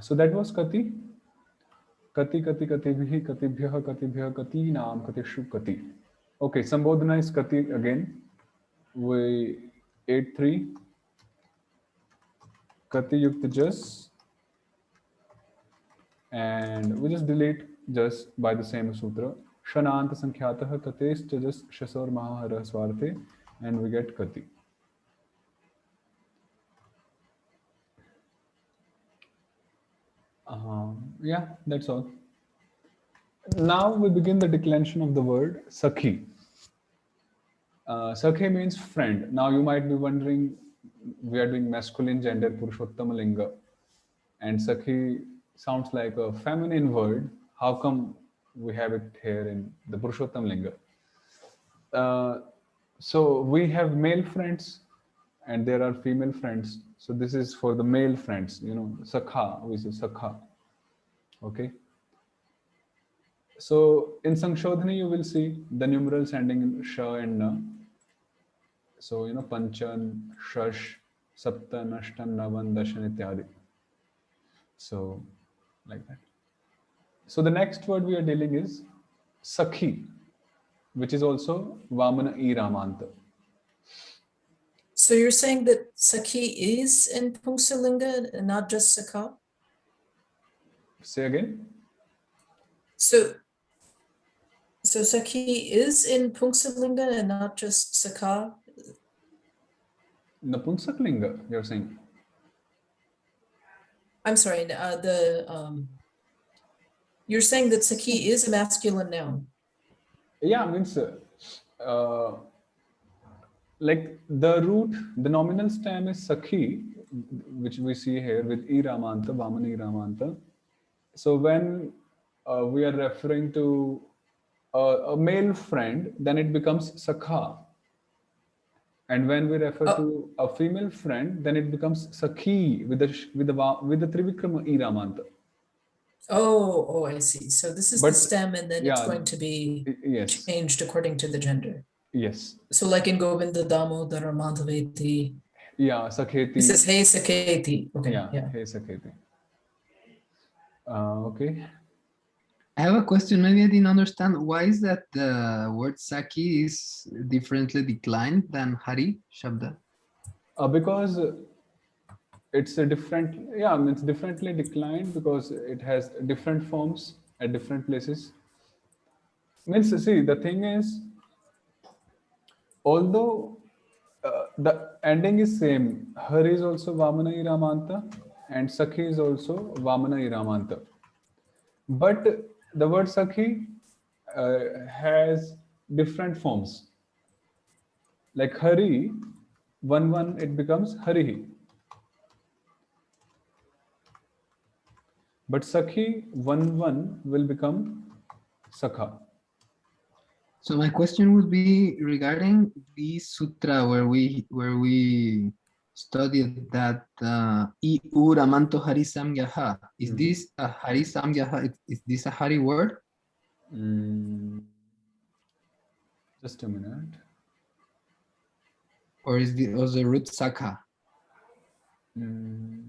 So that was Kati. Kati, Kati, Katibhi, Katibhyah, Katibhyah, Kati, Naam, Katishu, Kati. Okay, Sambodhana is Kati again. We 8-3. Kati Yukta Jas. And we just delete just by the same sutra. Shananta Sankhyataha Kates Tajas Shasor Mahahara Swarte. And we get Kati. Yeah, that's all. Now we begin the declension of the word Sakhi. Sakhe means friend. Now you might be wondering, we are doing masculine gender Purushottama Linga, and Sakhi sounds like a feminine word. How come we have it here in the Purushottam Linga? Uh, so we have male friends and there are female friends. So this is for the male friends, Sakha, we say Sakha. Okay. So in Sankshodhani, you will see the numerals ending in Sha and Na. So, Panchan, Shash, Sapta, Nashtan, Navan, Dashan, Ityadi. So, like that. So, the next word we are dealing is Sakhi, which is also Vamana E Ramanta. So you're saying that Sakhi is in Pungsalinga and not just Sakha? Say again. So Sakhi is in Pungsalinga and not just Sakha? Napunsaklinga, you're saying? I'm sorry, you're saying that Sakhi is a masculine noun? Yeah, means like the root, the nominal stem is Sakhi, which we see here with E Ramanta, Vamana E Ramanta. So when we are referring to a male friend, then it becomes Sakha. And when we refer to a female friend, then it becomes Sakhi with the Trivikrama E Ramanta. Oh, I see. So this is the stem, and then it's yeah, going to be yes, changed according to the gender. yes. So like in Govinda Damodara Madhaveti. Yeah, Sakheti. This is Hey Sakheti. Okay. Yeah. Hey Sakheti. Okay. I have a question. Maybe I didn't understand. Why is that the word Saki is differently declined than Hari Shabda? Because it's a different, it's differently declined because it has different forms at different places. Means, see, the thing is, although the ending is same, Hari is also Vamana Iramanta and Sakhi is also Vamana Iramanta. But the word Sakhi has different forms. Like Hari, 1-1, it becomes Harihi. But Sakhi, 1-1 will become Sakha. So my question would be regarding the sutra where we studied that I Uramanto Hari Samgyaha. Is this a Hari Samgyaha? Is this a Hari word? Just a minute. Or is the root Sakha? 1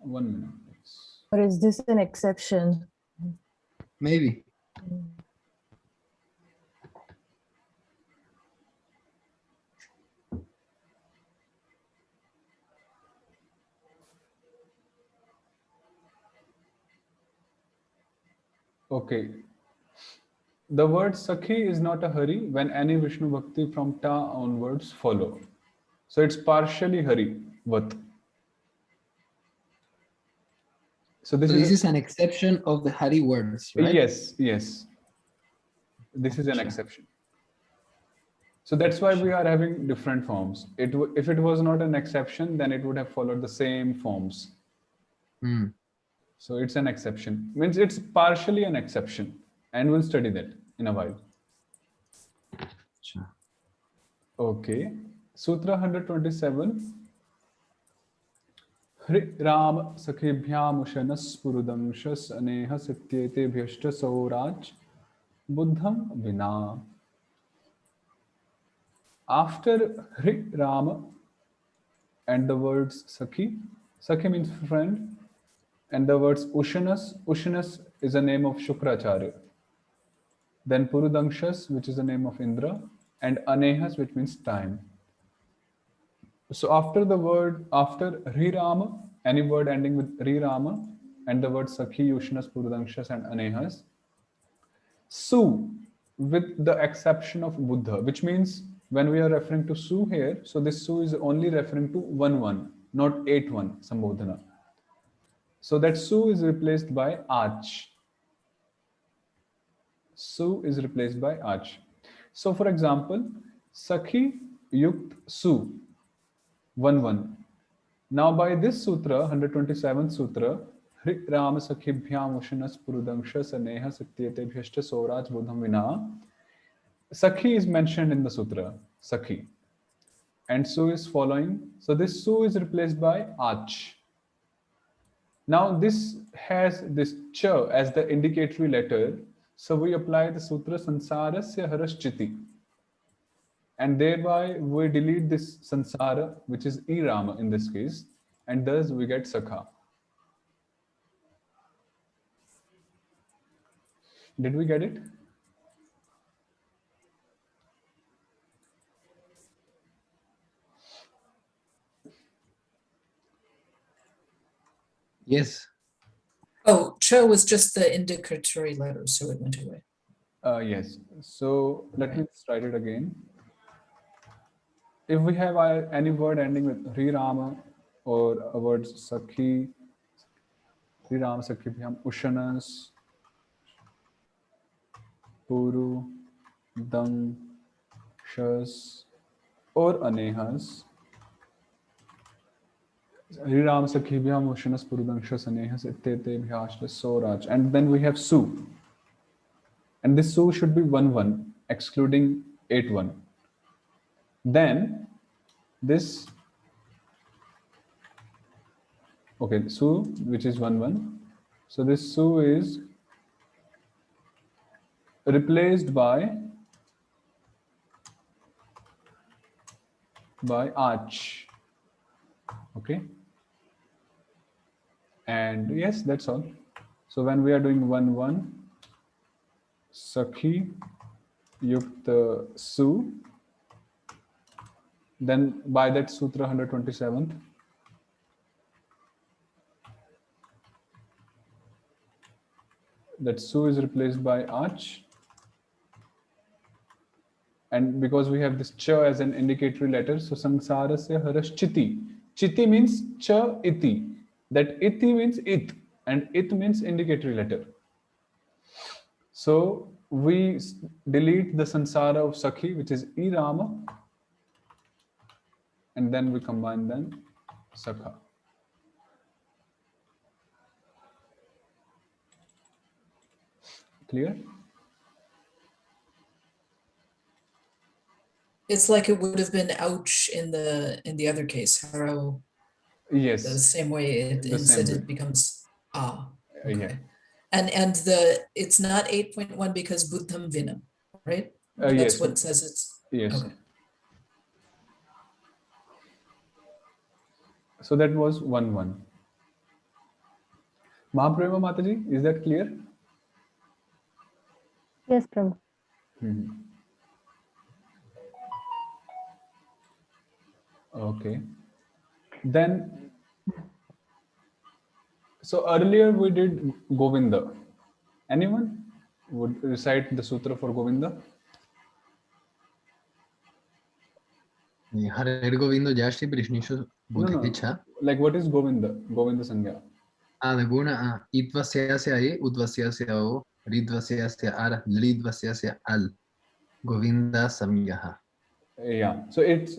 minute, please. Or is this an exception? Maybe. Okay. The word Sakhi is not a Hari when any Vishnu Bhakti from Ta onwards follow. So it's partially Hari, Vat. So this is an exception of the Hari words, right? Yes. This is an exception. So that's why we are having different forms. If it was not an exception, then it would have followed the same forms. So it's an exception. Means it's partially an exception. And we'll study that in a while. Sure. Okay. Sutra 127. Hri Ram Sakhibhyam Ushanas Purudam Shas Aneha Satyete Bhyashta Sauraj Buddham Vina. After Hri Rama and the words Sakhi, Sakhi means friend, And the words Ushanas, Ushanas is a name of Shukracharya. Then Purudangshas, which is the name of Indra, and Anehas, which means time. So after Rirama, any word ending with Rirama, and the word Sakhi, Ushnas, Purudangshas, and Anehas, Su, with the exception of Buddha, which means when we are referring to Su here, so this Su is only referring to 1-1, not 8-1 Sambodhana. So that Su is replaced by Ach. Su is replaced by Ach. So for example, Sakhi Yukt Su, 1-1. Now by this sutra, 127th sutra, Hri Rama Sakhibhyam Ushanas Purudangsha Saneha Satyate Bhyashta Sauraj Bodham Vina. Sakhi is mentioned in the sutra, Sakhi. And Su is following. So this Su is replaced by Ach. Now this has this Cha as the indicatory letter. So we apply the sutra Sansarasya Haraschiti. And thereby we delete this Sansara, which is Irama in this case. And thus we get Sakha. Did we get it? Yes. Oh, Cho was just the indicatory letter, so it went away. Yes. So let me just write it again. If we have any word ending with Hri Rama or a word Sakhi, Hri Rama Sakhibhyam Ushanas, Puru, Dang, Shas, or Anehas, Hri Rama Sakhibhyam Ushanas, Purudang Shas, Anehas, Ittete, Bhyashta, Sauraj. And then we have Su. And this Su should be 1-1, excluding 8-1. Then this, okay, Su, which is 1-1. So this Su is replaced by Ach. Okay. And yes, that's all. So when we are doing 1-1, Sakhi Yukta Su, then by that Sutra 127th, that Su is replaced by Ach. And because we have this Cha as an indicatory letter, so Sansarasya Haraschiti. Chiti means Cha Iti. That Iti means it, and it means indicatory letter. So we delete the Sansara of Sakhi, which is Irama, and then we combine them Sakha. Clear? It's like it would have been ouch in the other case, Haro, the Yes. same way The instead same it way. becomes ah. Yeah. Okay. And it's not 8.1 because Buddham Vinam, right? That's Yes. what it says it's Yes. okay. So that was 1-1. Mahaprema Mataji, is that clear? Yes, Prabhu. Okay. Then, so earlier we did Govinda. Anyone would recite the sutra for Govinda? Hare Govindo Jashi Prishnishu Buddhicha. Like what is Govinda? Govinda Sangya. The guna Itvasya E, Udvasya O, Ridvasya Ar, Lidvasya Al. Govinda Samyaha. Yeah. So it's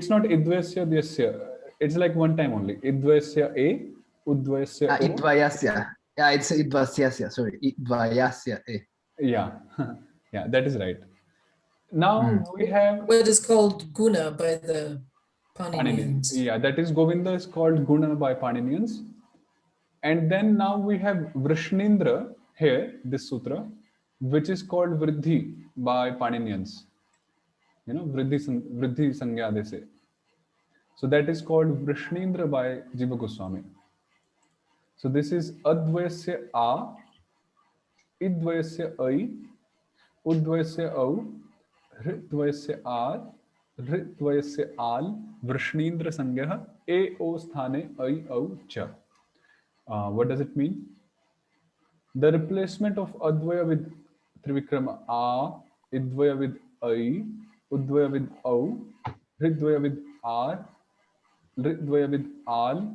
not Idvasya Dyasya. It's like one time only. Idvasya A, Udvasya O. Idvayasya. Yeah, it's Idvasya. Sorry, Idvayasya E. Yeah. Yeah, that is right. Now we have What is called guna by the Paninians. Paninians. Yeah, that is Govinda is called Guna by Paninians. And then now we have Vrishnindra here, this sutra, which is called Vriddhi by Paninians. You know, Vriddhi Sangya they say. So that is called Vrishnindra by Jiva Goswami. So this is advayasya a, idvayasya ai, udvayasya au, hritvayasya ar, hritvayasya al, vrishnindra sangyah, e o sthane ai au cha. What does it mean? The replacement of advaya with trivikrama a, idvaya with ai, udvaya with au, hridvaya with r, ridvaya with al,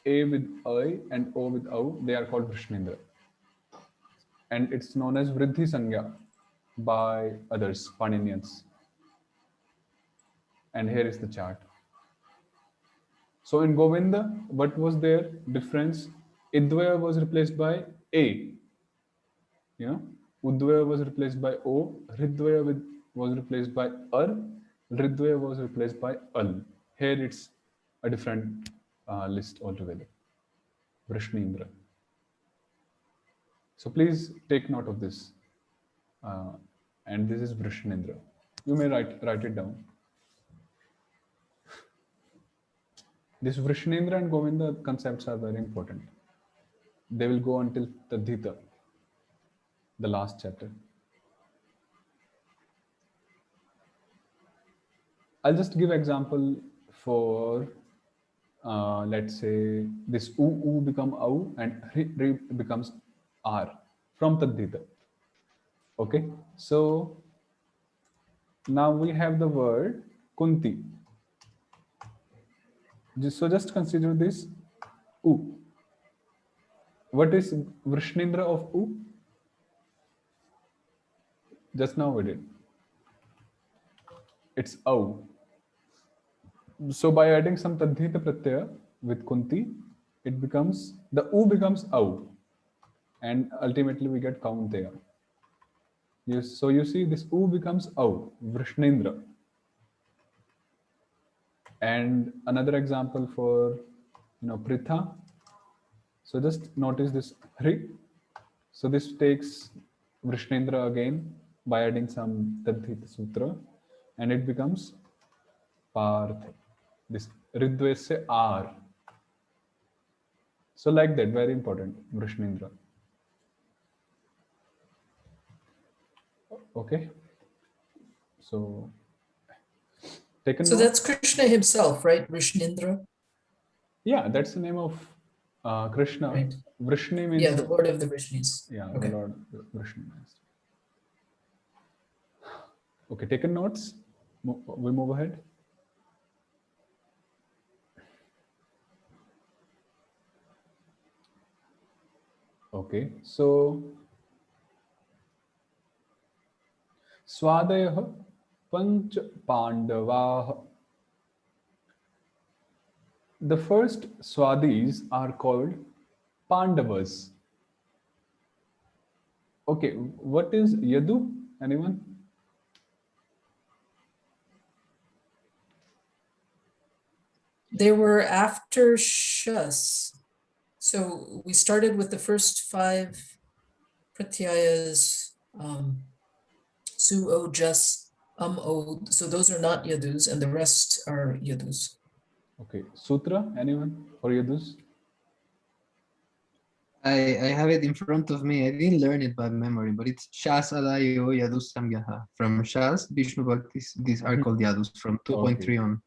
a with I, and o with au, they are called Vrishnindra. And it's known as Vriddhi Sangya by others, Paninians. And here is the chart. So in Govinda, what was their difference? Idvaya was replaced by A. You know, Udvaya was replaced by O, Hridvaya was replaced by Ar, Ridvaya was replaced by Al. Here it's a different list altogether. Vrishnindra. So please take note of this. And this is Vrishnindra. You may write it down. This Vrishnindra and Govinda concepts are very important. They will go until Tadhita, the last chapter. I'll just give example for, let's say, this U become Au and Ri becomes R from Tadhita. Okay, so now we have the word Kunti. So just consider this U. What is Vrishnindra of U? Just now we did. It's Au. So by adding some Tadhita Pratyaya with Kunti, it becomes, the U becomes Au. And ultimately we get Kaunteya. Yes, so you see this U becomes Au, Vrishnindra. And another example for, Pritha. So just notice this Hri. So this takes Vrishnindra again by adding some Tadhita Sutra, and it becomes Parth. This Ridvesya R. So like that, very important, Vrishnindra. Okay. So taken So note? that's Krishna himself, right? Vrishnindra, Yeah, that's the name of Krishna. right? Vrishni means, Yeah, the Lord of the Vrishnis. yeah, Okay. the Lord Vrishni means. Okay, taken notes? We move ahead. Okay, so Swadayah Panch Pandavah. The first Swadis are called Pandavas. Okay, what is Yadu? Anyone? They were after Shas. So we started with the first 5 pratyayas, Su, O, Jas, O. So those are not Yadus, and the rest are Yadus. Okay, Sutra, anyone for Yadus? I have it in front of me. I didn't learn it by memory, but it's Shas Adayo Yadus Samgyaha. From Shas, Vishnu Bhaktis, these are called Yadus from 2.3 on.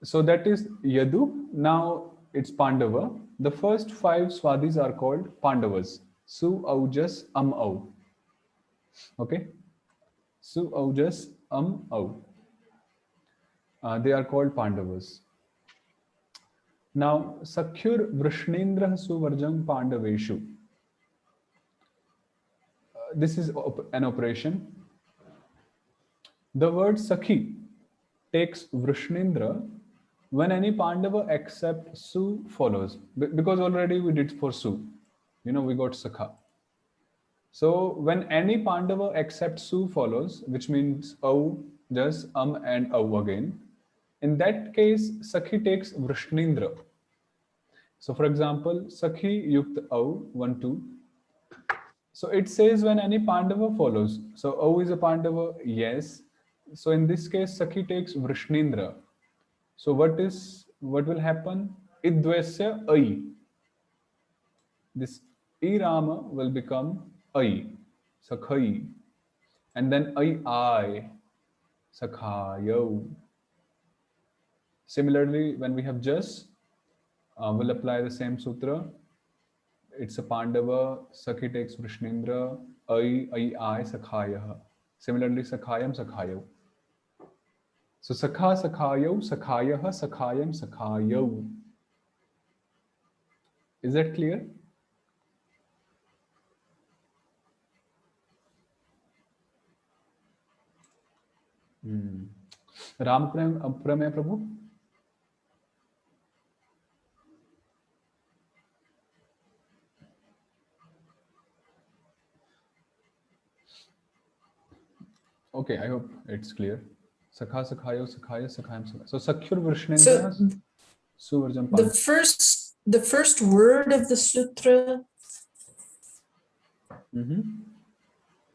So that is Yadu. Now it's Pandava. The first 5 Swadis are called Pandavas. Su, Aujas, Au. Okay. Su, Aujas, Au. They are called Pandavas. Now, Sakhyur Vrishnindra Suvarjam Pandaveshu. This is an operation. The word Sakhi takes Vrishnindra when any Pandava except Su follows. Because already we did for Su. We got Sakha. So when any Pandava except Su follows, which means Au, Jas, and Au again, in that case, Sakhi takes Vrishnindra. So for example, Sakhi Yukt Au, 1, 2. So it says when any Pandava follows. So Au is a Pandava, yes. So in this case, Sakhi takes Vrishnindra. So what will happen? Idvesya Ai. this I Rama will become I, Sakhai, and then I, Sakhayo. Similarly, when we have Jas, we'll apply the same sutra. It's a Pandava, Sakhi takes Vrishnindra, I, Sakhayah. Similarly, Sakhayam, Sakhayo. So Sakha, Sakhayo, Sakhayah, Sakhayam, Sakhayo. Is that clear? Ram Pramay Prabhu? Okay, I hope it's clear. Sakha, Sakhayo, Sakhaya, Sakhayam, Sakhaya. So Sakyur Vrishnendra, Suvarjam The Pan. the first word of the sutra,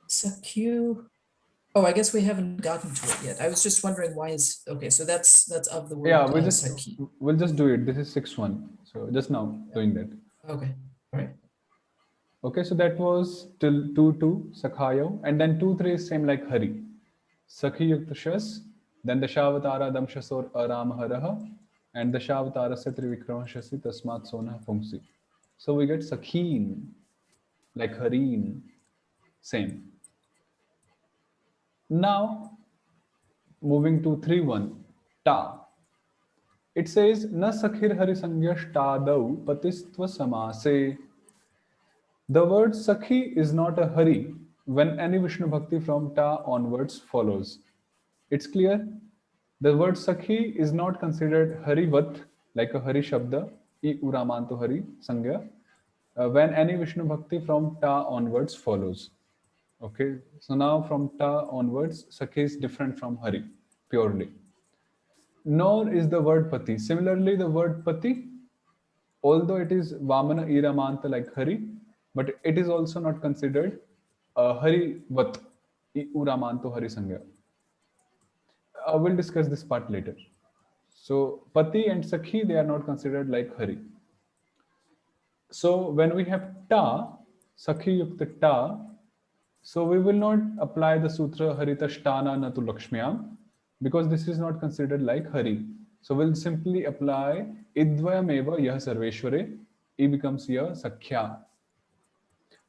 Sakyu. Oh, I guess we haven't gotten to it yet. I was just wondering why is okay. So that's of the word. Yeah, Sakhi. we'll just do it. This is 6-1. So just now doing that. Okay, all right. Okay, so that was till 2-2 Sakhayo, and then 2-3 is same like Hari. Sakhi Yukta Shas, then Dashavatara Damshasor Aram Haraha, and Dashavatara Satri Vikramashasi Tasmat Sona Pungsi. So we get Sakhin, like Harin, same. Now, moving to 3-1, Ta. It says, Na Sakhir Hari Sangyash Tadau Patistva Samase. The word Sakhi is not a Hari when any Vishnu Bhakti from Ta onwards follows. It's clear? The word Sakhi is not considered Harivat, like a Hari Shabda, I Uramanto Hari Sangya, when any Vishnu Bhakti from Ta onwards follows. Okay, so now from Ta onwards, Sakhi is different from Hari, purely. Nor is the word Pati. Similarly, the word Pati, although it is Vamana Iramanta like Hari, but it is also not considered Hari Vat, Uramanto Hari Sangya. We'll discuss this part later. So Pati and Sakhi, they are not considered like Hari. So when we have Ta, Sakhi Yukta Ta, so we will not apply the sutra Haritashtana Natu Lakshmyam because this is not considered like Hari. So we'll simply apply Idvayameva Yah Sarveshware, E becomes Yah Sakhya.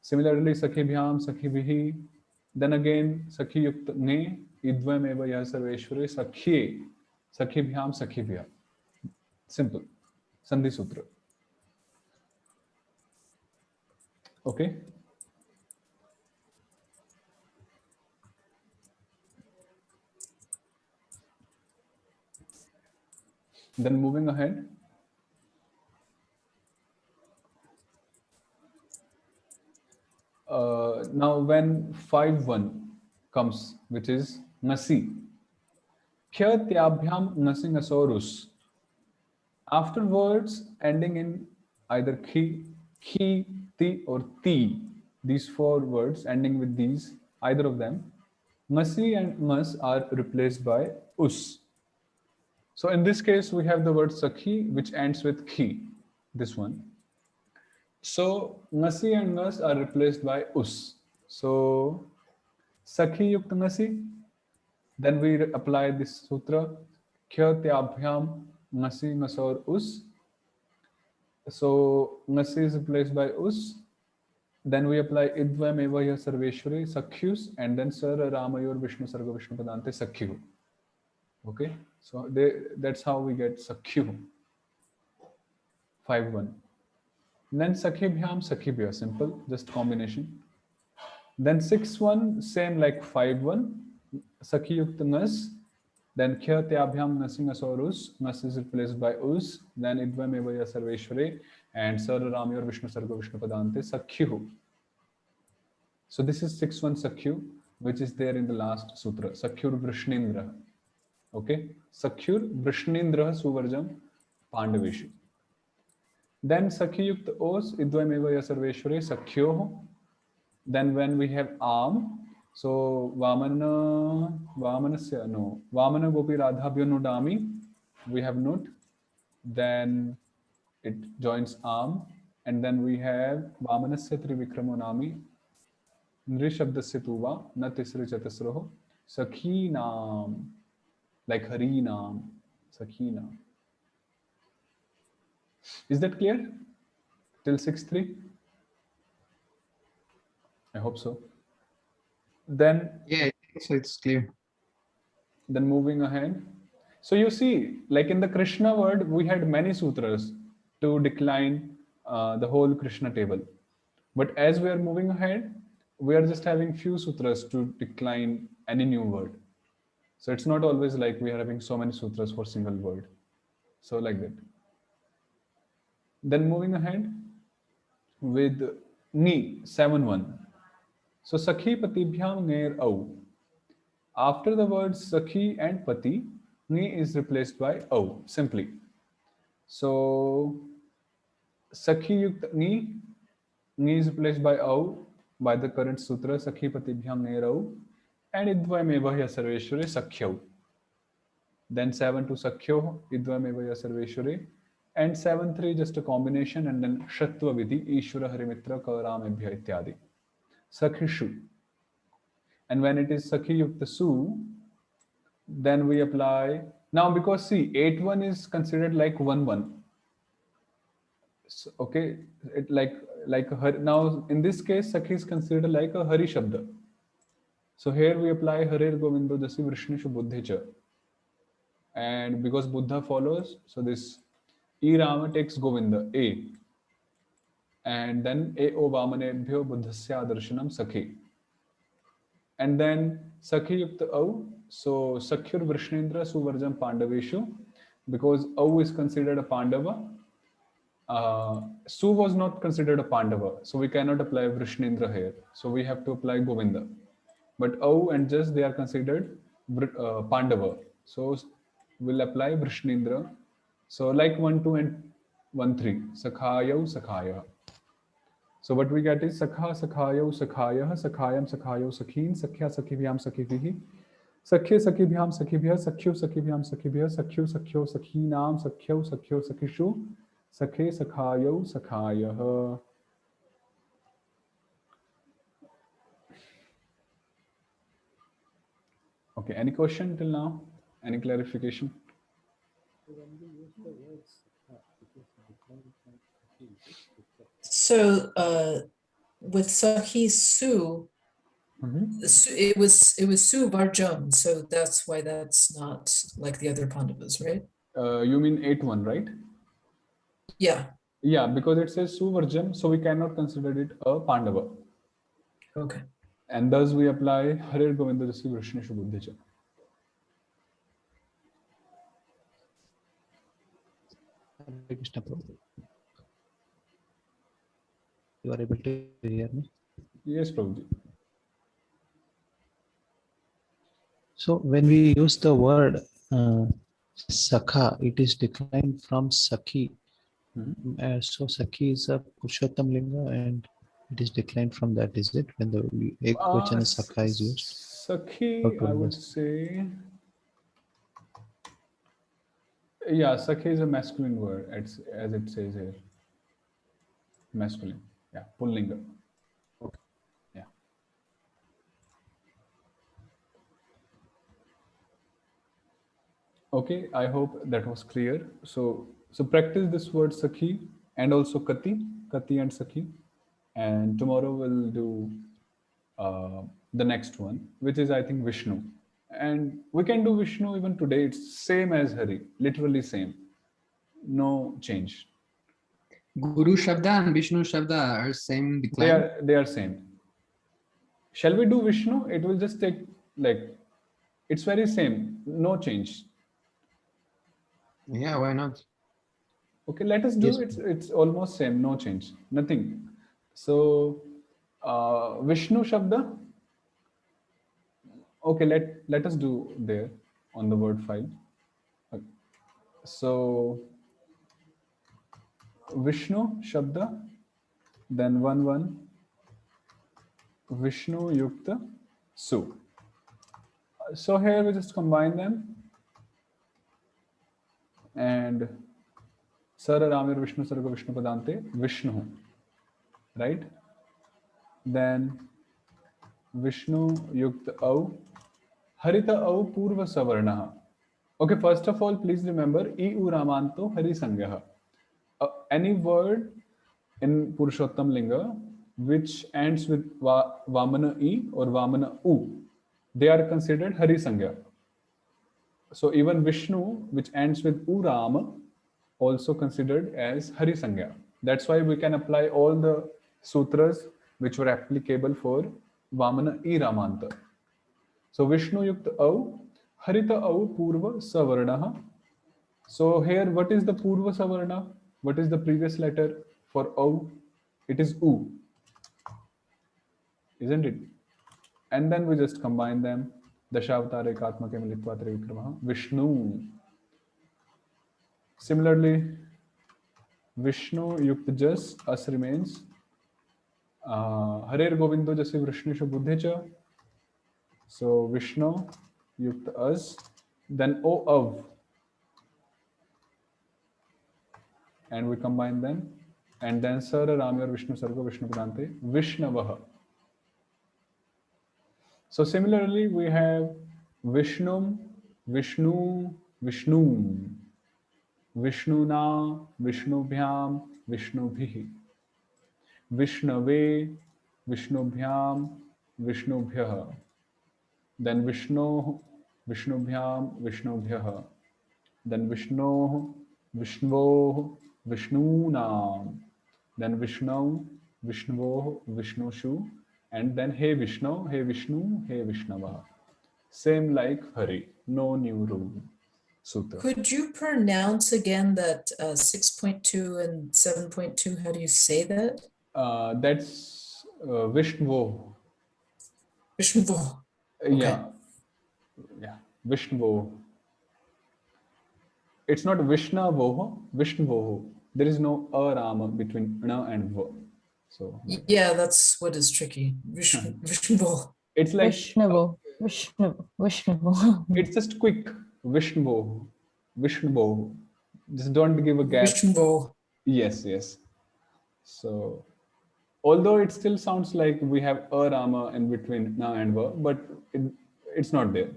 Similarly, Sakhibhyam, Sakhibhihi, then again Sakhi Yukta Ne, Idvayameva Yah Sarveshware, Sakhye, Sakhibhyam, Sakhibhya. Simple. Sandhi Sutra. Okay. Then moving ahead. Now when 5-1 comes, which is Nasi. Kya Tyabhyam Nasingasaurus. After words ending in either Ki, Ti or Ti, these 4 words ending with these, either of them, Masi and Mas are replaced by Us. So in this case, we have the word Sakhi, which ends with Ki, this one. So Nasi and Nas are replaced by Us. So Sakhi Yukta Nasi, then we apply this sutra, Kya Tyabhyam Nasi Nasor Us. So Nasi is replaced by Us. Then we apply Idvam Eva Yah Sarveshwari, Sakhyus, and then Sar Ramayor Vishnu Sarga Vishnu Padante Sakhyu. Okay, so that's how we get Sakhyu. 5-1. Then Sakhibhyam, Sakhibhya, simple, just combination. Then 6-1, same like 5-1, Sakhi Yukta Nas. Then Kya Tyabhyam Nasingasaurus, Nas is replaced by Us. Then Idvam Eva Yah Sarveshware, and Sar Ramayor Vishnu Sarga Vishnu Padante Sakhyu. So this is 6-1 Sakhyu, which is there in the last sutra, Sakhyur Vrishnindra. Okay, Sakhyur Vrishnindra Suvarjam Pandaveshu. Then Sakhi Yukta Os, Idvam Eva Yah Sarveshware, Sakhyoho. Then when we have Am, so Vamana Gopi Radhabhyo Nudami, we have Nut. Then it joins Am. And then we have Vamanasya Trivikramo Nami, Nrishabdasya Tuva, Na Tisri Chatasroho, Sakhi Naam, like Hari Naam, Sakhi Naam. Is that clear? Till 6.3? I hope so. Then Yeah, I think so it's clear. Then moving ahead. So you see, like in the Krishna word, we had many sutras to decline the whole Krishna table. But as we are moving ahead, we are just having few sutras to decline any new word. So it's not always like we are having so many sutras for single word. So like that. Then moving ahead with Ni 7.1. So Sakhi Patibhyam Ner Au. After the words Sakhi and Pati, Ni is replaced by Au, simply. So Sakhi Yukt Ni is replaced by Au by the current sutra Sakhi Patibhyam Nerau and Idvayameva Sarveshware Sakhyau. Then 7.2 Sakhyau, Idvayameva Sarveshware, and 7.3 just a combination, and then Shatva Vidhi, Ishvara Harimitra Karamebhya Ityadi. Sakhishu. And when it is Sakhi Yukta Su, then we apply. Now, because see, 8.1 is considered like 1.1. So, okay, it like now in this case, Sakhi is considered like a Hari Shabda. So here we apply Harir Govindo Jasi Vrishnishu Buddhecha. And because Buddha follows, so this E Rama takes Govinda, A. And then E O Vamanebhyo Buddhasya Darshanam Sakhi. And then Sakhi Yukta Au, so Sakhyur Vrishnendra Suvarjam Pandaveshu, because Au is considered a Pandava. Su was not considered a Pandava, so we cannot apply Vrishnendra here. So we have to apply Govinda. But Au and Jas, they are considered Pandava. So we'll apply Vrishnendra. So like 1.2 and 1.3, Sakhayau, Sakhaya. So what we get is Sakha, Sakhayau, Sakhayah, Sakhayam, Sakhayo, Sakhin, Sakhya, Sakhivyam, Sakhivihi, Sakhya, Sakhibhyam, Sakhibhyah, Sakhyu, Sakhibhyam, Sakhibhyah, Sakhyu, Sakhyo, Sakhinam, Sakhyo, Sakhyo, Sakhishu, Sakhe, Sakhayo, Sakhayah. Okay, any question till now? Any clarification? So with Sakhi Su, it was Su Varjam, so that's why that's not like the other Pandavas, right? You mean 8.1, right? Yeah. Yeah, because it says Suvarjam, so we cannot consider it a Pandava. Okay. And thus we apply Harir Govinda Jasi Vrishnishu Buddhicha. Hare Krishna Prabhu. You are able to hear me? Yes, Prabhuji. So when we use the word Sakha, it is declined from Sakhi. So Sakhi is a Purushottam Linga and it is declined from that, is it? When the Ekvachana Sakha is used? Sakhi, I would say. Yeah, Sakhi is a masculine word, as it says here. Masculine. Yeah, Pullinga. Okay. Yeah. Okay, I hope that was clear. So practice this word Sakhi and also Kati and Sakhi. And tomorrow we'll do the next one, which is I think Vishnu. And we can do Vishnu even today. It's same as Hari, literally same. No change. Guru Shabda and Vishnu Shabda are same decline. They are same. Shall we do Vishnu? It will just take like, it's very same, no change. Yeah, why not? Okay, let us do Yes. it's almost same, no change, nothing. So Vishnu Shabda. Okay, let us do there on the word file. Okay. So Vishnu Shabda, then 1.1 Vishnu Yukta Su. So here we just combine them and Sara Ramir Vishnu Sarga Vishnu Padante Vishnu. Right? Then Vishnu Yukta Au Harita Au Purva Savarnaha. Okay, first of all, please remember I U Ramanto Hari Sangyaha. Any word in Purushottam Linga which ends with Vamana I or Vamana U, they are considered Hari Sangya. So even Vishnu, which ends with Urama, also considered as Hari Sangya. That's why we can apply all the sutras which were applicable for Vamana I Ramanta. So Vishnu Yukta Au, Harita Au Purva Savarnaha. So here, what is the Purva Savarna? What is the previous letter for Au? It is U, isn't it? And then we just combine them. Dashavatara Ekatmake Militva Trivikramaha. Vishnu. Similarly, Vishnu Yukta Jas, As remains. Harer Govindo Jasi Vrishnisha Buddhecha. So Vishnu Yukta As. Then O Av. And we combine them. And then Sara Ramyar Vishnu Sarga Vishnu Padante. Vishnavaha. So similarly, we have Vishnum, Vishnu, Vishnu, Vishnuna, Vishnubhyam, Vishnubhihi, Vishnave, Vishnubhyam, Vishnubhyaha, then Vishnu, Vishnubhyam, Vishnubhyaha, then Vishnu, Vishnu, Vishnunam, then Vishnu, Vishnu, Vishnushu, and then Hey Vishnu, Hey Vishnu, Hey Vishnava. Same like Hari, no new rule. Sutra. Could you pronounce again that 6.2 and 7.2? How do you say that? That's Vishnu. Vishnu. Yeah, Vishnu. It's not Vishnavoho, Vishnuvoho. There is no Rama between Na and Va. So Yeah, that's what is tricky. Vishnu. it's like Vishnu. it's just quick. Vishnu. Just don't give a gap. Vishnu. Yes. So although it still sounds like we have a Rama in between Na and Va, but it's not there.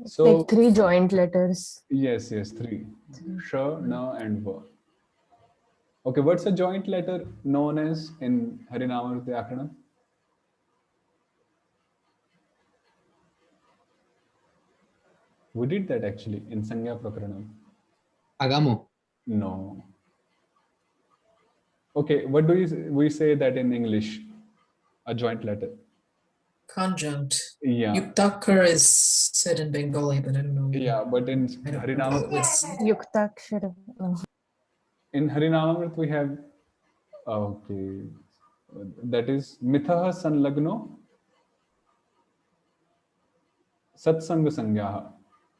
So Like 3 joint letters. yes, 3. Sha, Na and Va. Okay, what's a joint letter known as in Harinama Vyakaranam? We did that actually in Sangya Prakaranam. Agamo. No. Okay, what do we say that in English? A joint letter. Conjunct. Yeah. Yuktakar is said in Bengali, but I don't know. Yeah, but in I don't know Harinama, what's- Yuktakshara. No. in Harinamamrit we have, okay, that is Mithaha Sanlagno Satsanga Sangyaha.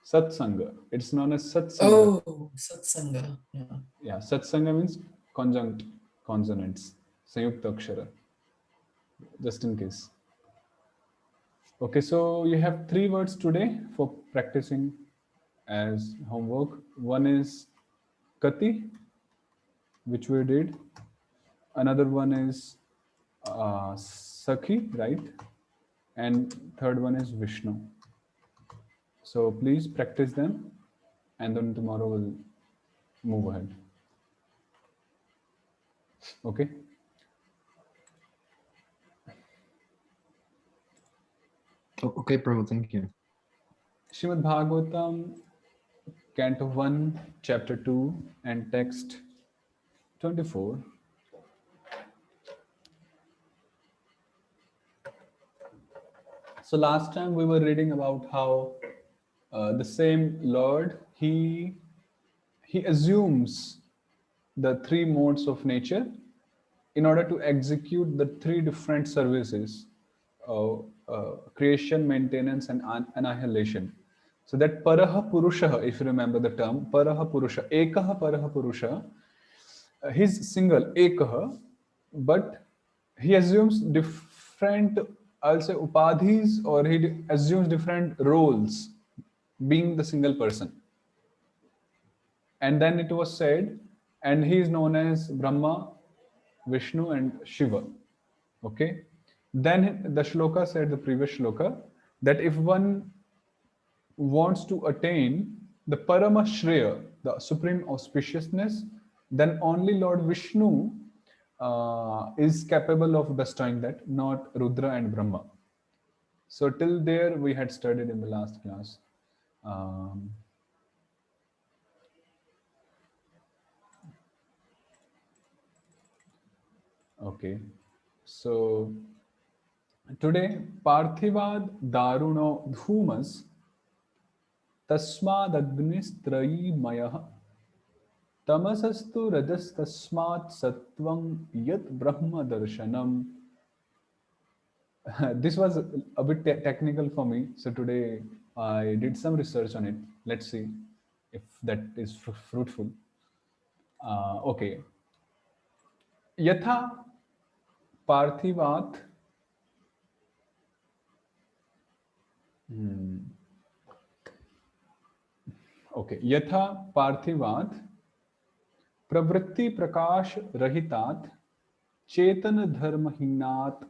Satsanga. It's known as Satsanga. Oh, Satsanga. Yeah. Yeah, Satsanga means conjunct consonants. Sayukta Akshara. Just in case. Okay, so you have 3 words today for practicing as homework. One is Kati, which we did. Another one is Sakhi, right? And third one is Vishnu. So please practice them, and then tomorrow we'll move ahead. Okay? Okay, Prabhu, thank you. Srimad Bhagavatam, Canto 1, Chapter 2, and Text 24. So last time we were reading about how the same Lord, he assumes the 3 modes of nature in order to execute the 3 different services: creation, maintenance, and annihilation. So that Paraha Purusha, if you remember the term, Paraha Purusha, Ekaha Paraha Purusha, he's single, Ekaha, but he assumes different, I'll say, upadhis, or he assumes different roles being the single person. And then it was said, and he is known as Brahma, Vishnu, and Shiva. Okay. Then the shloka said, the previous shloka, that if one wants to attain the Parama Shreya, the supreme auspiciousness, then only Lord Vishnu is capable of bestowing that, not Rudra and Brahma. So till there we had studied in the last class. Okay, so today Parthivad Daruno Dhumas Tasmadagnistrayi Mayah Tamasastu Rajastasmat Sattvam Yat Brahma Darshanam. This was a bit technical for me, so today I did some research on it. Let's see if that is fruitful. Okay. Yatha Parthivat Okay. Yatha Parthivat Pravritti Prakash Rahitat Chetan Dharmahinat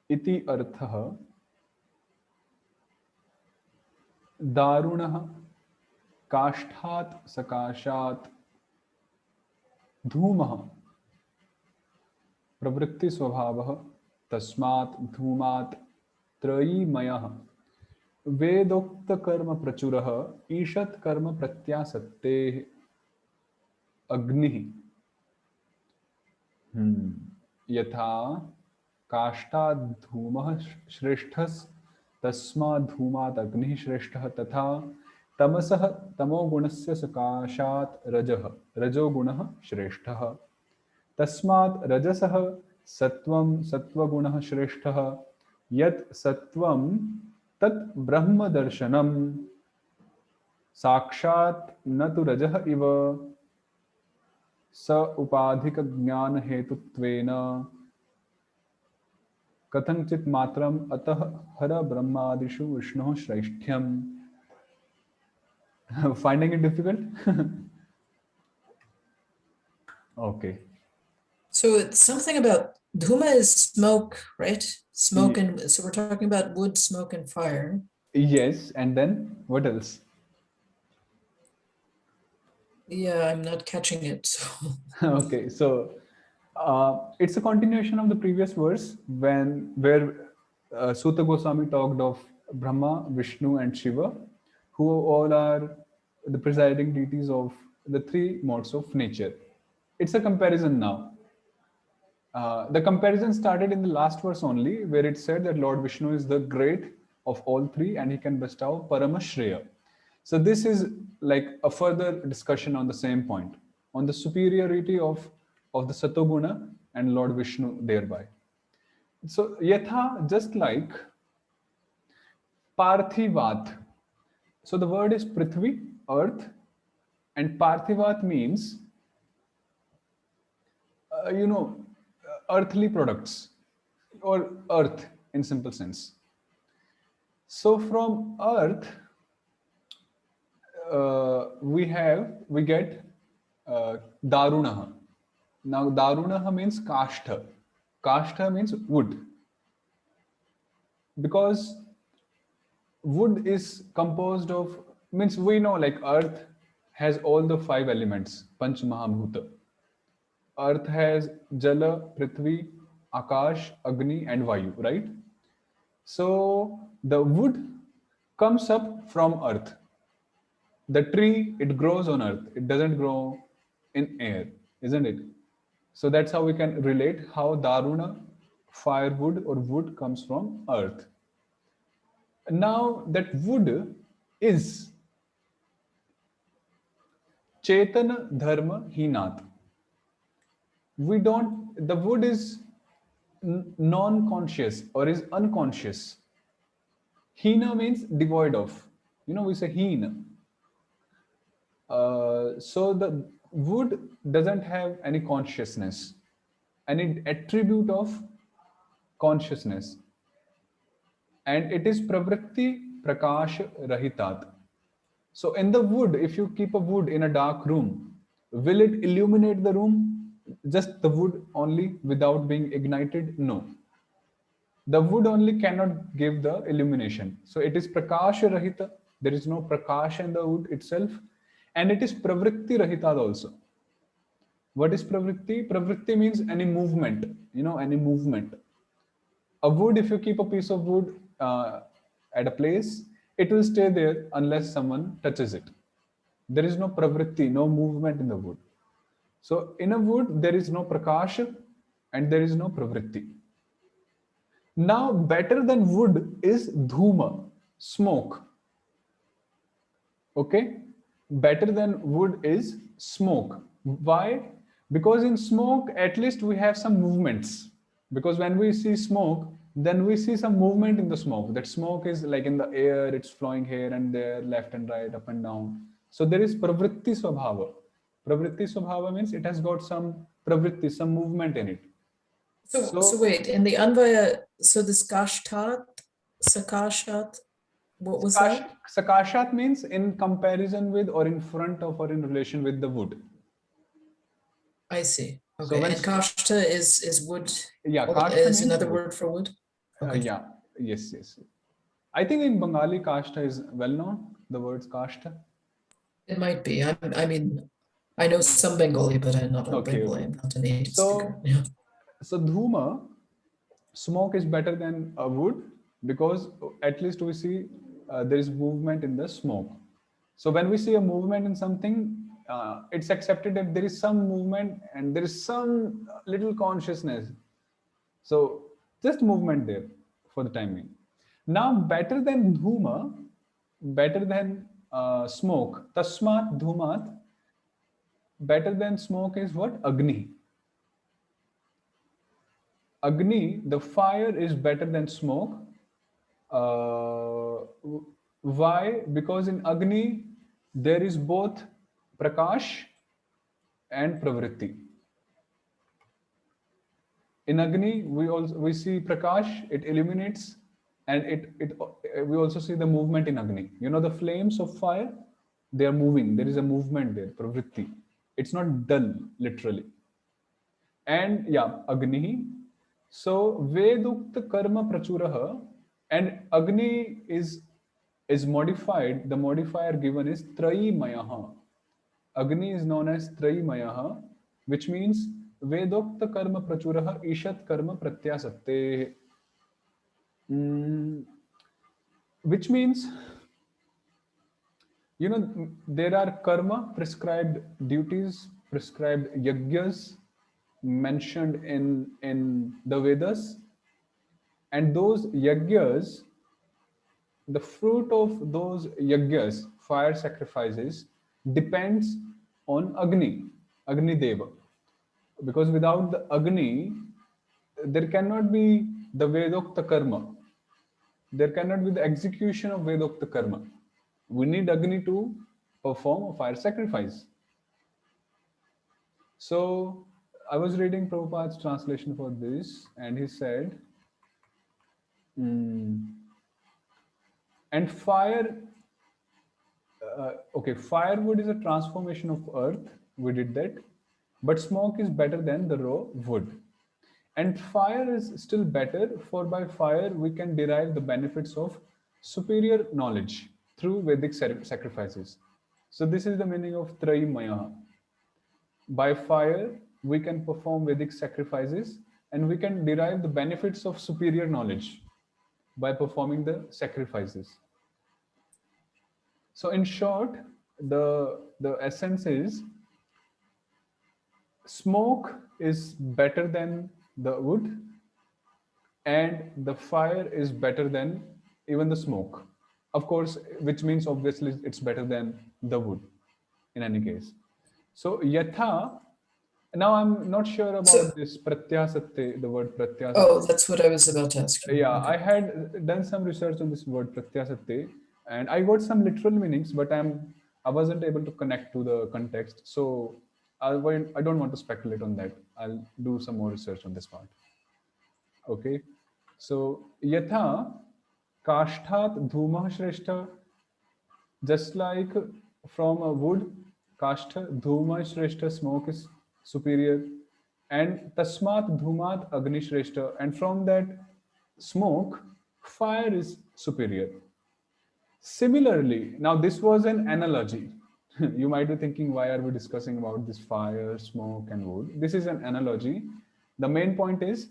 Iti Arthah Darunah Kashthat Sakashat Dhumah Pravritti Swabhavah Tasmat Dhumat Trayimayah Vedokta Karma Prachurah Ishat Karma Pratyasatte Agni Yatha Kashta Dhumah Shreshthas Tasma Dhumat Agni Shrestha Tatha Tamasah Tamo Gunasya Sakashat Rajah Rajo Gunah Shrestha Tasmat Rajasah Sattvam Sattvagunah Shrestha Yat Sattvam Tat Brahma Darshanam Sakshat Natu Rajah Iva Sa Upadhika Jnana Hetutvena Kathanchit Matram Atah Hara Brahmadishu Vishnu Shraishthyam. Finding it difficult? Okay. So it's something about dhuma is smoke, right? Smoke, and so we're talking about wood, smoke, and fire. Yes, and then what else? Yeah, I'm not catching it. So. Okay, so it's a continuation of the previous verse where Suta Goswami talked of Brahma, Vishnu, and Shiva, who all are the presiding deities of the three modes of nature. It's a comparison now. The comparison started in the last verse only, where it said that Lord Vishnu is the great of all three and he can bestow Paramashreya. So this is like a further discussion on the same point, on the superiority of the Satoguna and Lord Vishnu thereby. So Yatha, just like Parthivat. So the word is Prithvi, earth, and Parthivat means, earthly products or earth in simple sense. So from earth, we get Darunaha. Now Darunaha means Kashtha. Kashtha means wood. Because wood is composed of, means we know like earth has all the five elements, Panch Mahabhuta. Earth has Jala, Prithvi, Akash, Agni, and Vayu, right? So the wood comes up from earth. The tree, it grows on earth. It doesn't grow in air, isn't it? So that's how we can relate how Daruna, firewood or wood comes from earth. Now that wood is Chetana Dharma Hinat. The wood is non-conscious or is unconscious. Hina means devoid of. We say hina. So the wood doesn't have any consciousness, any attribute of consciousness. And it is pravritti prakash rahitat. So in the wood, if you keep a wood in a dark room, will it illuminate the room? Just the wood only without being ignited? No. The wood only cannot give the illumination. So it is prakasha rahita. There is no prakasha in the wood itself. And it is pravritti rahita also. What is pravritti? Pravritti means any movement, any movement. A wood, if you keep a piece of wood at a place, it will stay there unless someone touches it. There is no pravritti, no movement in the wood. So in a wood, there is no prakasha and there is no pravritti. Now, better than wood is dhuma, smoke. Okay? Better than wood is smoke. Why? Because in smoke, at least we have some movements. Because when we see smoke, then we see some movement in the smoke. That smoke is like in the air, it's flowing here and there, left and right, up and down. So there is pravritti swabhava. Pravritti swabhava means it has got some pravritti, some movement in it. So wait, in the Anvaya, so this Gashtat, Sakashat, what was that? Sakashat means in comparison with or in front of or in relation with the wood. I see. So Okay, when- and Kashta is wood, Yeah, or kashta is means another wood. word for wood? Okay. Yeah, yes. I think in Bengali, kashta is well known, the words kashta. It might be. I mean, I know some Bengali, but I'm not a Okay, Bengali. okay. I'm not a native So- speaker. Yeah. So dhuma, smoke is better than a wood because at least we see there is movement in the smoke. So when we see a movement in something, it's accepted that there is some movement and there is some little consciousness. So just movement there for the time being. Now better than dhuma, better than smoke, tasmat dhumat, better than smoke is what? Agni. Agni, the fire is better than smoke. Why? Because in Agni, there is both prakash and pravritti. In Agni, we see prakash, it illuminates, and we also see the movement in Agni. The flames of fire, they are moving. There is a movement there, pravritti. It's not dull, literally. And yeah, Agni. So Vedukta karma prachuraha, and Agni is modified. The modifier given is Trayimayaha. Agni is known as Trayimayaha, which means Vedokta karma prachuraha ishat karma pratyasatte. Which means, there are karma, prescribed duties, prescribed yagyas mentioned in the Vedas, and those yagyas, the fruit of those yagyas, fire sacrifices, depends on Agni Deva, because without the Agni, there cannot be the Vedokta karma. There cannot be the execution of Vedokta karma. We need Agni to perform a fire sacrifice. So I was reading Prabhupada's translation for this, and he said, and fire, okay, firewood is a transformation of earth. We did that. But smoke is better than the raw wood. And fire is still better, for by fire we can derive the benefits of superior knowledge through Vedic sacrifices. So this is the meaning of Traimaya. By fire, we can perform Vedic sacrifices and we can derive the benefits of superior knowledge by performing the sacrifices. So in short, the essence is smoke is better than the wood and the fire is better than even the smoke. Of course, which means obviously it's better than the wood in any case. So yatha, now I'm not sure about this pratyasatte, the word pratyasatte. Oh, that's what I was about to ask you. Yeah, Okay. I had done some research on this word pratyasatte and I got some literal meanings, but I wasn't able to connect to the context. So I don't want to speculate on that. I'll do some more research on this part. Okay. So yatha kashthat dhumah shrestha Just like from a wood, kashtha, dhuma shreshta, smoke is superior, and tasmat dhumat agni shreshta, and from that smoke, fire is superior. Similarly, now this was an analogy. You might be thinking, why are we discussing about this fire, smoke, and wood? This is an analogy. The main point is,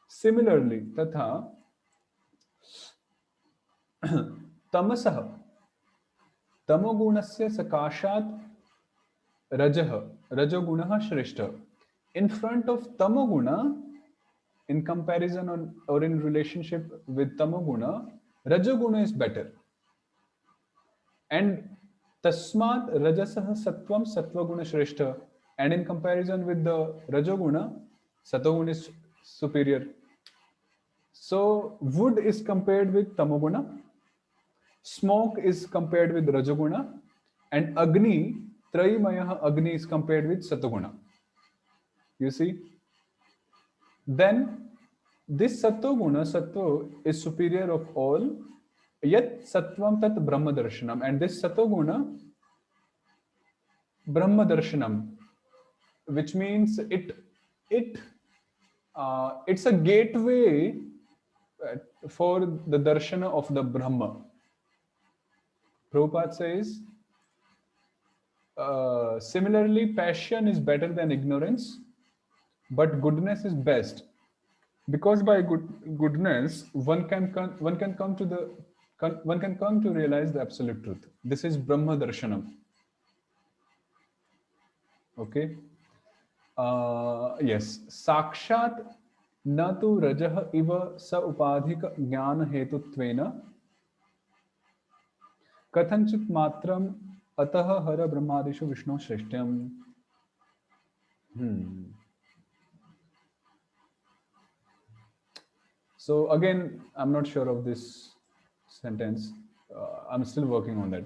similarly, tatha tamasah तमोगुणस्य सकाशात् रजः रजोगुणः श्रेष्ठ. In front of tamoguna, in comparison or in relationship with tamoguna, rajoguna is better. And tasmat rajasah sattvam satvaguna shrestha. And in comparison with the rajoguna, satoguna is superior. So wood is compared with tamoguna, smoke is compared with rajoguna, and agni, trayimaya agni is compared with satoguna. You see? Then this satoguna, sattva is superior of all, yet sattvam tat brahma darshanam, and this satoguna brahma darshanam, which means it's a gateway for the darshana of the Brahma. Prabhupada says, similarly, passion is better than ignorance, but goodness is best, because by goodness one can come to realize the absolute truth. This is Brahma darshanam. Okay. Yes. Sakshat na tu rajah iva sa upadhika jnana hetutvena kathanchit matram atah hara brahmadishu vishnu shreshtyam. So again, I'm not sure of this sentence. I'm still working on that.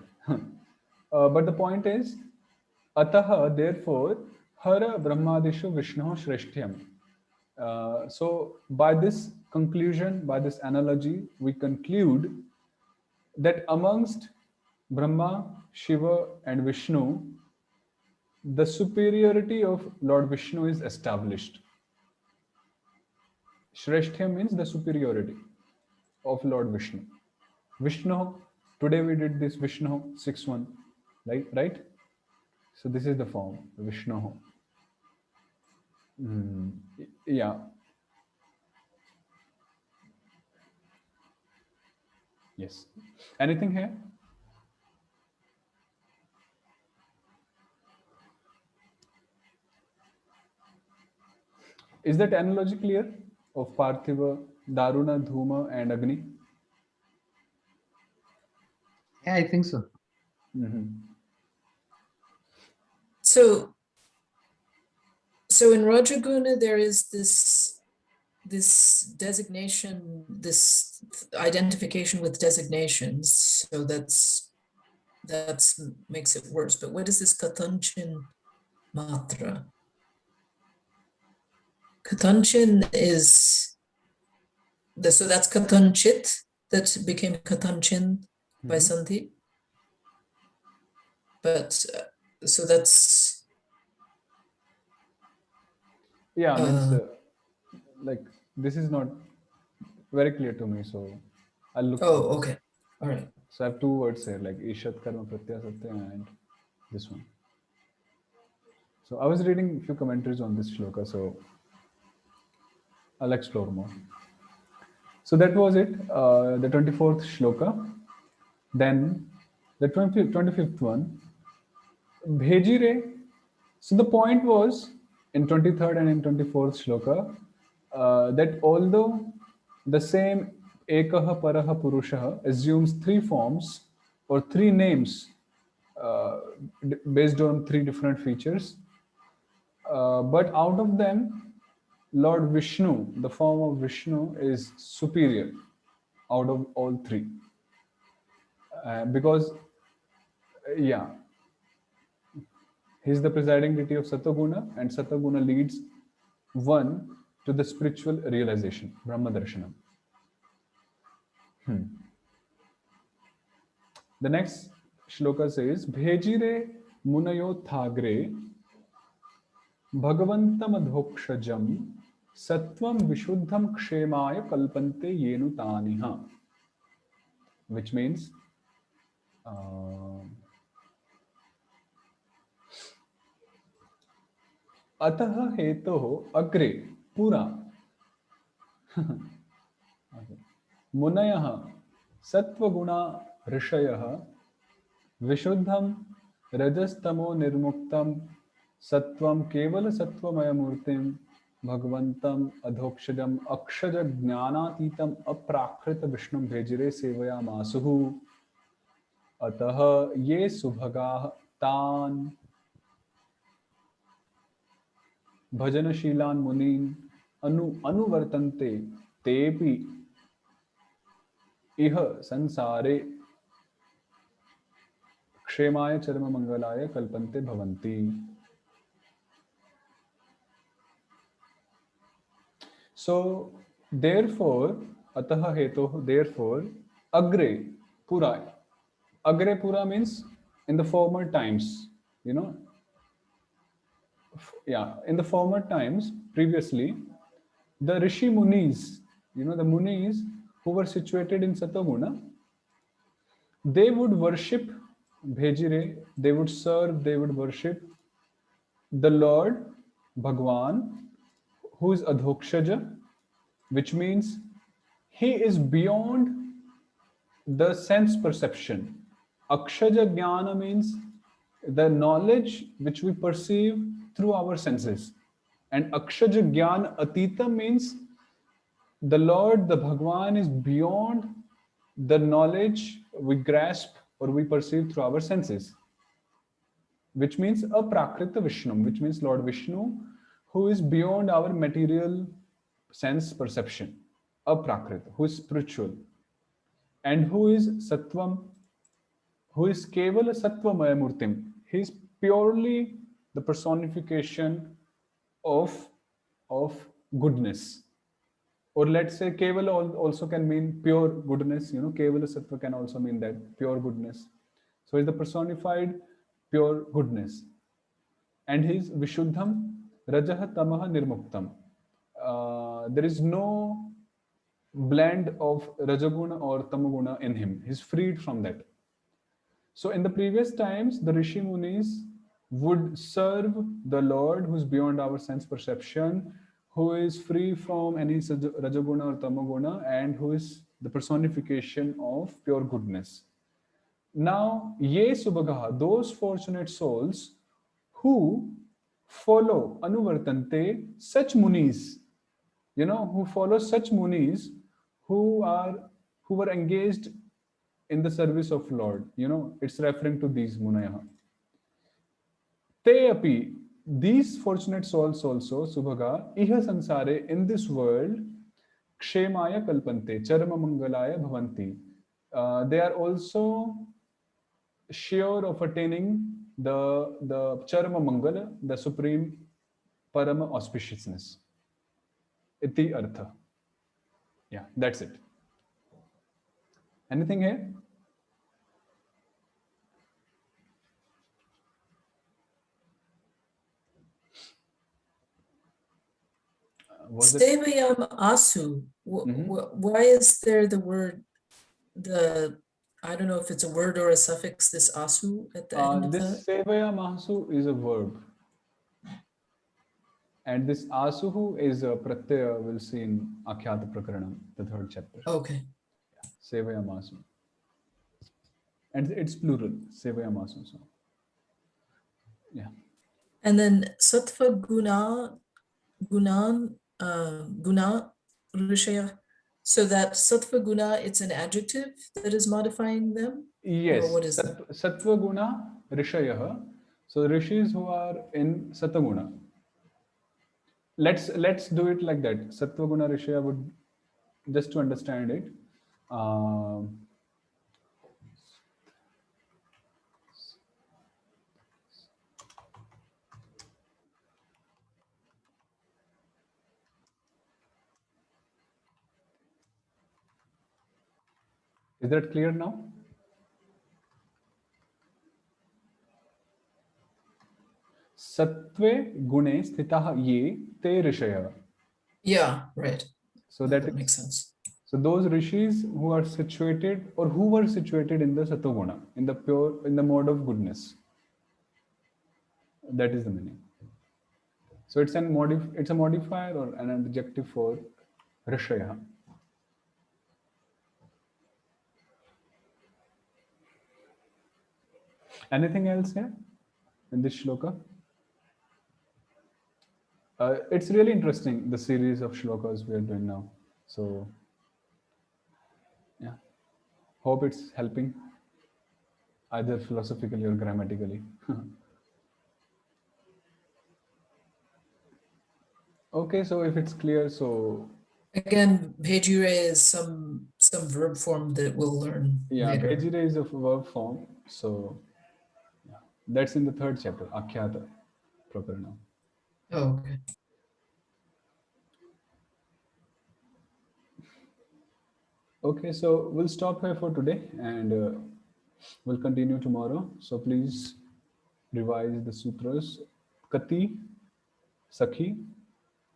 But the point is, ataha, therefore, hara brahmadishu vishnu shreshtyam. So by this conclusion, by this analogy, we conclude that amongst Brahma, Shiva, and Vishnu, the superiority of Lord Vishnu is established. Shrestha means the superiority of Lord Vishnu. Vishnu, today we did this Vishnu 6-1, right? So this is the form, Vishnu. Yeah. Yes. Anything here? Is that analogy clear of Parthiva, Daruna, Dhuma, and Agni? Yeah, I think so. So in Rajaguna, there is this designation, this identification with designations. So that's makes it worse. But what is this Kathanchin Matra? Kathanchin is so that's Kathanchit that became Kathanchin by Sandhi. But so that's means like this is not very clear to me, so I'll look. Oh, okay, all right. So I have two words here, like Ishat Karma Pratyaya Satya and this one. So I was reading a few commentaries on this shloka, so I'll explore more. So that was it, the 24th shloka. Then the 25th one, Bhejire. So the point was in 23rd and in 24th shloka that although the same Ekaha Paraha Purushaha assumes three forms or three names based on three different features, but out of them, Lord Vishnu, the form of Vishnu, is superior out of all three. Because, he's the presiding deity of Satoguna, and Satoguna leads one to the spiritual realization, Brahma Darshanam. The next shloka says, Bhejire munayothagre bhagavantam adhokshajam Sattvam Vishuddham Kshemaya Kalpante Yenu Taniha, which means Ataha Hetoho Agre Pura Munayaha Sattvaguna Rishayaha Vishuddham Rajastamo Nirmuktam Sattvam Kevala Sattvamaya Murtim Bhagvantam Adhokshajam Akshaja Jnanatitam Aprakrita Vishnum Bhejire Sevaya Masuhu Ataha Ye Subhagah Tan Bhajanashilan Munin Anuvartante Tepi Iha Sansare Kshemaya Charma Mangalaya Kalpante Bhavanti. So, therefore, ataha heto, therefore, agre pura. Agre pura means in the former times, you know. Yeah, in the former times, previously, the Rishi Munis, you know, the Munis who were situated in Satoguna, they would worship Bhejire, they would serve, they would worship the Lord Bhagwan, who is Adhokshaja, which means he is beyond the sense perception. Akshaja Jnana means the knowledge which we perceive through our senses. And Akshaja Jnana Atita means the Lord, the Bhagwan, is beyond the knowledge we grasp or we perceive through our senses, which means Aprakrita Vishnu, which means Lord Vishnu, who is beyond our material sense perception. Aprakrita, who is spiritual, and who is Sattvam, who is Kevala Sattvamaya Murtim. He is purely the personification of goodness. Or let's say Kevala also can mean pure goodness. You know, Kevala Sattva can also mean that, pure goodness. So he's the personified pure goodness. And he's Vishuddham Rajaha Tamaha Nirmuktam. There is no blend of Rajaguna or Tamaguna in him. He's freed from that. So in the previous times, the Rishi Munis would serve the Lord who's beyond our sense perception, who is free from any Rajaguna or Tamaguna, and who is the personification of pure goodness. Now, ye subhagaha, those fortunate souls who follow anuvartante, such munis, you know, who follow such munis who were engaged in the service of Lord. You know, it's referring to these munayaha. Te api, these fortunate souls also, subhaga, iha sansare, in this world, kshemaya kalpante, charma mangalaya bhavanti. They are also sure of attaining the charma mangala, the supreme parama auspiciousness. Iti artha. Yeah, that's it. Anything here? Was it? Sevayam Asu. Why is there the word, I don't know if it's a word or a suffix, this Asu at the end of that? This Sevaya Mahasu is a verb. And this Asuhu is a pratyaya we'll see in Akhyata Prakaranam, the 3rd chapter. Okay. Sevaya Mahasu. And it's plural, Sevaya Mahasu. So, yeah. And then Sattva Guna Rishaya. So that Sattva Guna, it's an adjective that is modifying them? Yes. Or what is it? Sattva Guna Rishayaha. So rishis who are in Sataguna. Let's do it like that. Sattva Guna Rishaya would, just to understand it. Is that clear now? Sattve gune sthitah ye te rishaya. Yeah, right. So That that makes is, sense. so those rishis who are situated or who were situated in the satoguna, in the pure, in the mode of goodness. That is the meaning. So it's it's a modifier or an adjective for rishaya. Anything else here in this shloka? It's really interesting, the series of shlokas we are doing now. So, yeah, hope it's helping either philosophically or grammatically. Okay, so if it's clear, so Again, Pejure is some verb form that we'll learn yeah, later. Pejire is a verb form. So, yeah, that's in the third chapter, Akhyata, proper noun. Oh, okay. Okay, so we'll stop here for today and we'll continue tomorrow. So please revise the sutras Kati, Sakhi,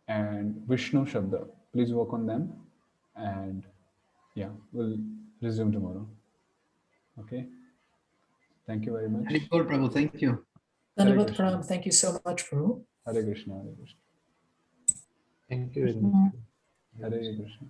and Vishnu Shabda. Please work on them and yeah, we'll resume tomorrow. Okay. Thank you very much. Haribol, Prabhu, thank you. Dhanavat Krishna. Pranam. Thank you so much, Prabhu. Hare Krishna, Hare Krishna. Thank you very Mhm. much. Hare Krishna.